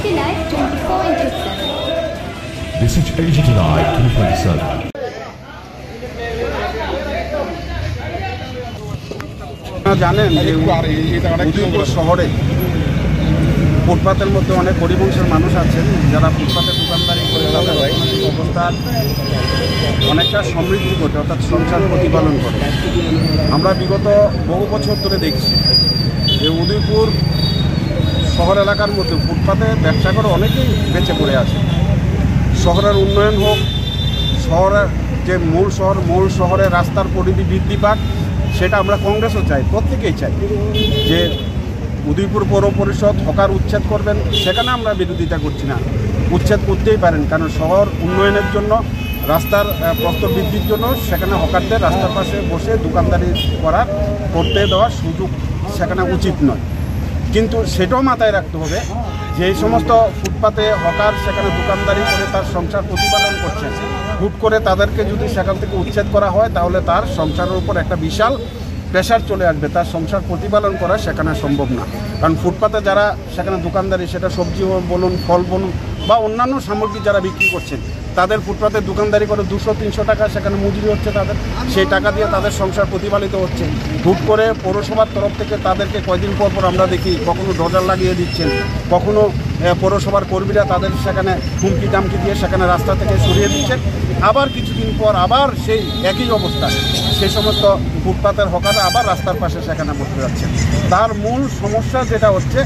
City Life 24/7. This is AGT Live 2.7. জানেন যে উদয়পুর শহরে ফুটপাতের মধ্যে অনেক গরিব অংশের মানুষ আছেন যারা ফুটপাতে দোকানদারি করে তাদের অর্থনৈতিক অবস্থার অনেকটা সমৃদ্ধি ঘটে, অর্থাৎ সংসার প্রতিপালন করে। আমরা বিগত বহু বছর ধরে দেখছি যে উদয়পুর শহর এলাকার মধ্যে ফুটপাতে ব্যবসা করে অনেকেই বেঁচে পড়ে আছে। শহরের উন্নয়ন হোক, শহরের যে মূল শহরের রাস্তার পরিধি বৃদ্ধি পাক, সেটা আমরা কংগ্রেসও চাই, প্রত্যেকেই চাই যে উদয়পুর পৌর পরিষদ হকার উচ্ছেদ করবেন, সেখানে আমরা বিরোধিতা করছি না। উচ্ছেদ করতেই পারেন, কারণ শহর উন্নয়নের জন্য, রাস্তার প্রস্তর বৃদ্ধির জন্য সেখানে হকারদের রাস্তার পাশে বসে দোকানদারি করতে দেওয়ার সুযোগ সেখানে উচিত নয়। কিন্তু সেটাও মাথায় রাখতে হবে যে এই সমস্ত ফুটপাতে হকার সেখানে দোকানদারি করে তার সংসার প্রতিপালন করছে, হুট করে তাদেরকে যদি সেখান থেকে উচ্ছেদ করা হয় তাহলে তার সংসারের উপর একটা বিশাল প্রেশার চলে আসবে, তার সংসার প্রতিপালন করা সেখানে সম্ভব না। কারণ ফুটপাতে যারা সেখানে দোকানদারি, সেটা সবজি বলুন, ফল বলুন বা অন্যান্য সামগ্রী যারা বিক্রি করছেন, তাদের ফুটপাতে দোকানদারি করে 200-300 টাকা সেখানে মজুরি হচ্ছে তাদের, সেই টাকা দিয়ে তাদের সংসার প্রতিপালিত হচ্ছে। হুট করে পৌরসভার তরফ থেকে তাদেরকে কয়েকদিন পর আমরা দেখি কখনো ডজার লাগিয়ে দিচ্ছেন, কখনো পৌরসভার কর্মীরা তাদের সেখানে হুমকি দামকি দিয়ে সেখানে রাস্তা থেকে সরিয়ে দিচ্ছেন। আবার কিছুদিন পর আবার সেই একই অবস্থা, সেই সমস্ত ফুটপাতের হকাররা আবার রাস্তার পাশে সেখানে বসতে যাচ্ছেন। তার মূল সমস্যা যেটা হচ্ছে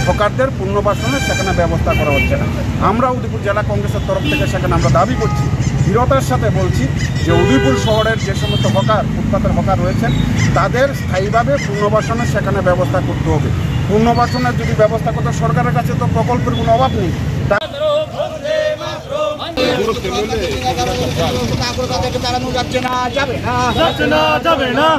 হকারদের পুনর্বাসনের সেখানে ব্যবস্থা করা হচ্ছে না। আমরা উদয়পুর জেলা কংগ্রেসের তরফ থেকে সেখানে আমরা দাবি করছি, দৃঢ়তার সাথে বলছি যে উদয়পুর শহরের যে সমস্ত হকার, ফুটপাতের হকার রয়েছেন, তাদের স্থায়ীভাবে পুনর্বাসনের সেখানে ব্যবস্থা করতে হবে। পুনর্বাসনের যদি ব্যবস্থা করতে, সরকারের কাছে তো প্রকল্পের কোনো অভাব নেই। যাবে না